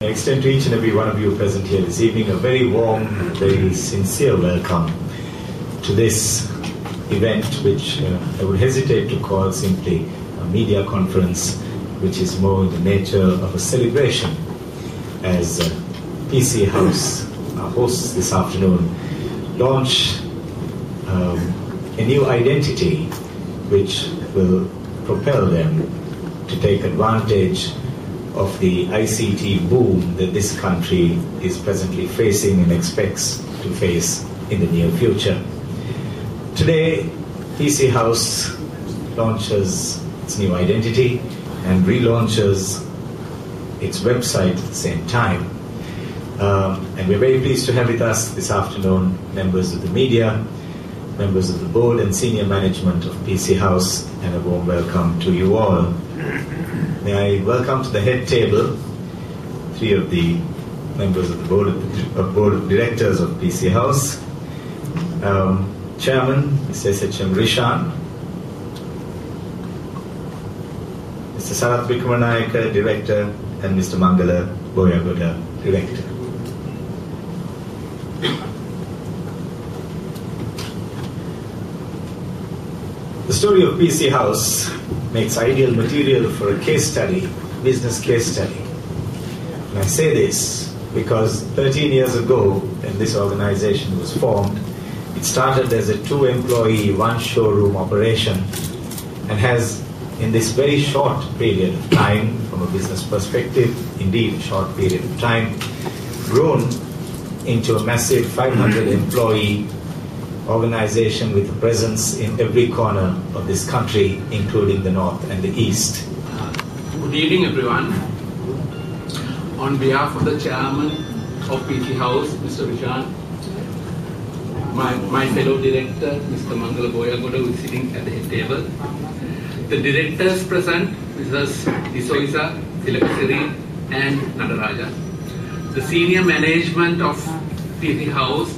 I extend to each and every one of you present here this evening a very warm, very sincere welcome to this event, which I would hesitate to call simply a media conference, which is more in the nature of a celebration, as PC House, our hosts this afternoon, launch a new identity which will propel them to take advantage of the ICT boom that this country is presently facing and expects to face in the near future. Today, PC House launches its new identity and relaunches its website at the same time. And we're very pleased to have with us this afternoon members of the media, members of the board and senior management of PC House, and a warm welcome to you all. May I welcome to the head table three of the members of the board of directors of PC House. Chairman, Mr. SHM Rishan, Mr. Sarath Vikramanayaka, Director, and Mr. Mangala Boyagoda, Director. The story of PC House makes ideal material for a case study, business case study. And I say this because 13 years ago, when this organization was formed, it started as a 2-employee, 1-showroom operation and has, in this very short period of time, from a business perspective, indeed a short period of time, grown into a massive 500-employee organization with a presence in every corner of this country, including the north and the east. Good evening, everyone. On behalf of the chairman of PC House, Mr. Rishan, my fellow director, Mr. Mangala Boyagoda, who is sitting at the head table, the directors present, Mrs. Isoisa, Tilakasiri, and Nadaraja, the senior management of PC House,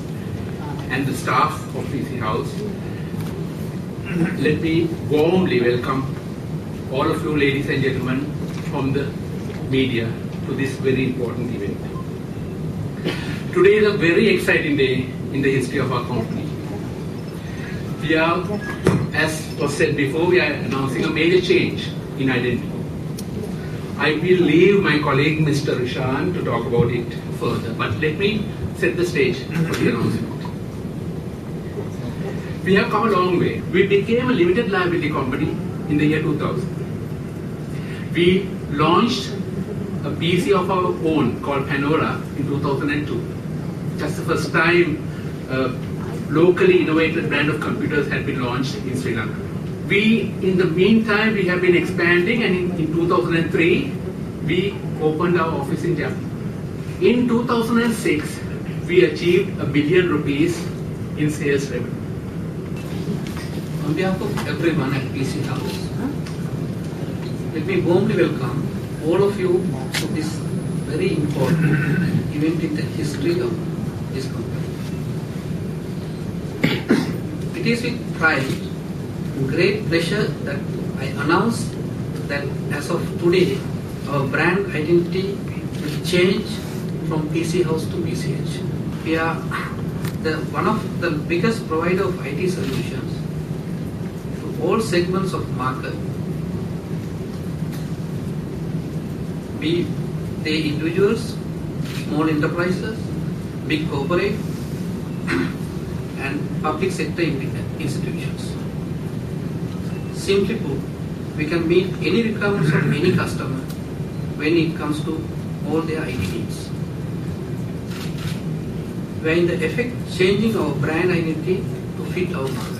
and the staff of PC House, let me warmly welcome all of you, ladies and gentlemen, from the media to this very important event. Today is a very exciting day in the history of our company. We are, as was said before, we are announcing a major change in identity. I will leave my colleague Mr. Rishan to talk about it further, but let me set the stage for the announcement. We have come a long way. We became a limited liability company in the year 2000. We launched a PC of our own called Panora in 2002. That's the first time locally innovated brand of computers had been launched in Sri Lanka. In the meantime, we have been expanding, and in 2003, we opened our office in Japan. In 2006, we achieved ₹1 billion in sales revenue. On behalf of everyone at PC House, let me warmly welcome all of you to this very important event in the history of this company. It is with pride and great pleasure that I announce that as of today, our brand identity will change from PC House to PCH. We are one of the biggest provider of IT solutions all segments of market, be they individuals, small enterprises, big corporate, and public sector institutions. Simply put, we can meet any requirements of any customer when it comes to all their IT needs. We are in the effect changing our brand identity to fit our market.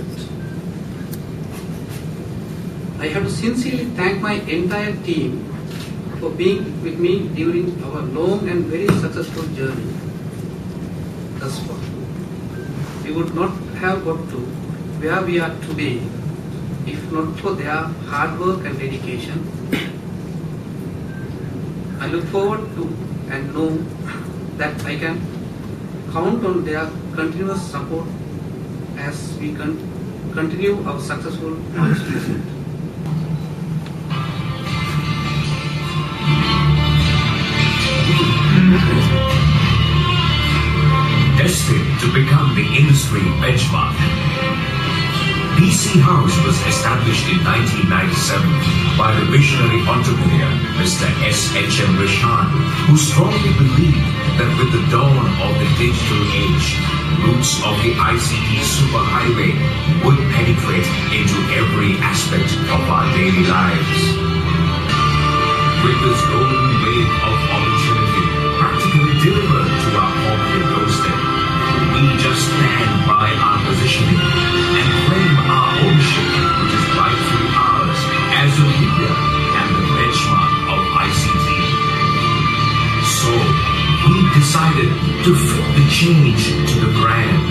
I have to sincerely thank my entire team for being with me during our long and very successful journey thus far. We would not have got to where we are today if not for their hard work and dedication. I look forward to and know that I can count on their continuous support as we continue our successful launch. to become the industry benchmark. PC House was established in 1997 by the visionary entrepreneur Mr. S.H.M. Rishan, who strongly believed that with the dawn of the digital age, roots of the ICT superhighway would penetrate into every aspect of our daily lives. With this golden wave of opportunity practically delivered to our corporate doorstep, we just stand by our positioning and claim our ownership, which is rightfully ours, as a leader and the benchmark of ICT. So, we decided to fit the change to the brand,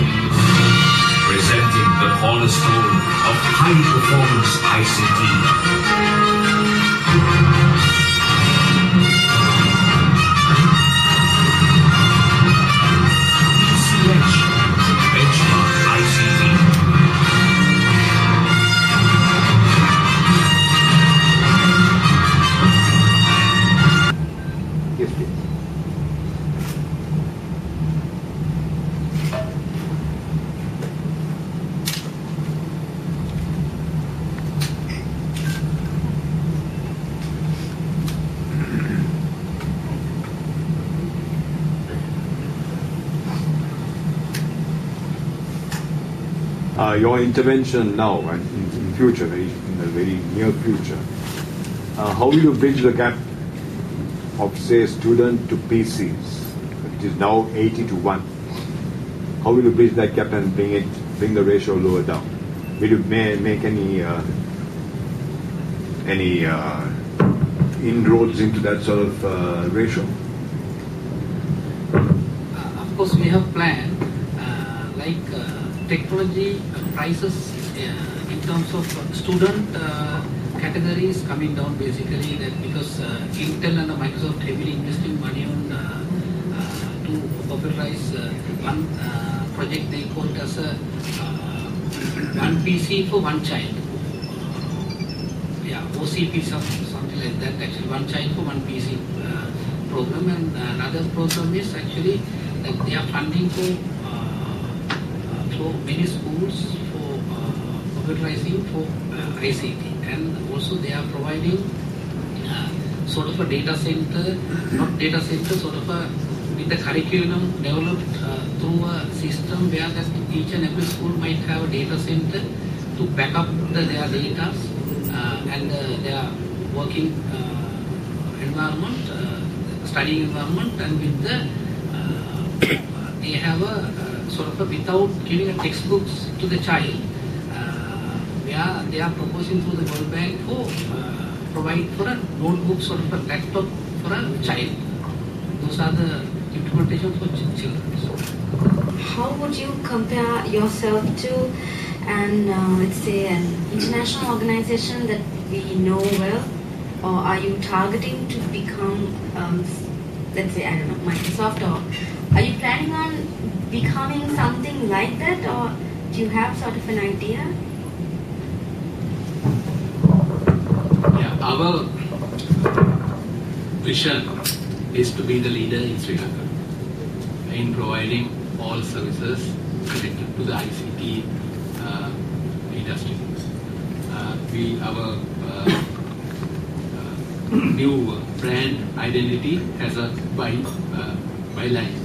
presenting the cornerstone of high-performance ICT. PCH, benchmark ICT. Yes, please. Your intervention now and in future, in the very near future, how will you bridge the gap of, say, student to PCs? It is now 80 to 1. How will you bridge that gap and bring the ratio lower down? Will you make any inroads into that sort of ratio? Of course, we have planned technology prices in terms of student categories coming down, basically that because Intel and Microsoft heavily investing money on to popularize one project they called as a one PC for one child. OCP something like that, actually one child for one PC program, and another program is actually that they are funding for many schools for popularizing for ICT, and also they are providing sort of a data center, not data center, sort of a with the curriculum developed through a system where that each and every school might have a data center to back up their data and their working environment, studying environment, and with the they have a sort of without giving a textbooks to the child, where they are proposing through the World Bank for provide for a notebook, sort of a laptop for a child. Those are the implementations for children. How would you compare yourself to let's say an international organization that we know well, or are you targeting to become, let's say, I don't know, Microsoft, or are you planning on becoming something like that, or do you have sort of an idea? Yeah, our vision is to be the leader in Sri Lanka in providing all services connected to the ICT industry. Our new brand identity has a byline.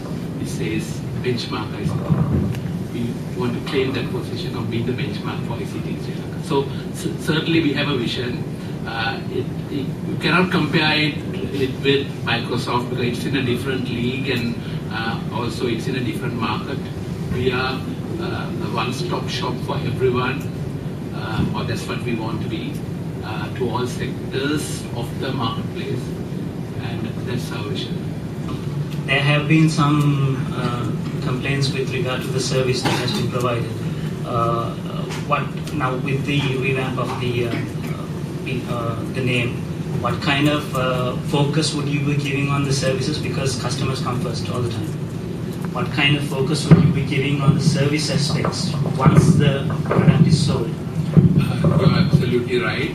It says benchmark ICT. We want to claim that position of being the benchmark for ICT in Sri Lanka. So certainly we have a vision. You cannot compare it with Microsoft because it's in a different league, and also it's in a different market. We are a one-stop shop for everyone, or that's what we want to be, to all sectors of the marketplace, and that's our vision. There have been some complaints with regard to the service that has been provided. What now with the revamp of the name? What kind of focus would you be giving on the services, because customers come first all the time? What kind of focus would you be giving on the service aspects once the product is sold? You're absolutely right.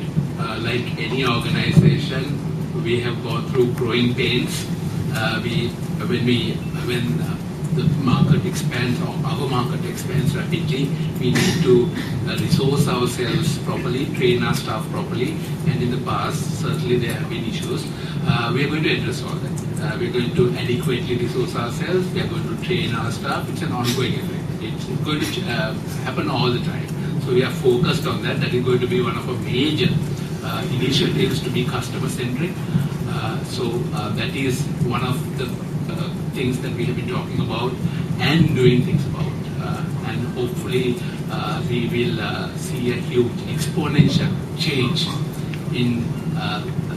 Like any organization, we have gone through growing pains. When the market expands, or our market expands rapidly, we need to resource ourselves properly, train our staff properly, and in the past, certainly there have been issues. We are going to address all that. We are going to adequately resource ourselves, we are going to train our staff. It's an ongoing effort. It's going to happen all the time. So we are focused on that. That is going to be one of our major initiatives to be customer-centric. So that is one of the things that we have been talking about and doing things about. And hopefully we will see a huge exponential change in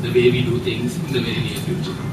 the way we do things in the very near future.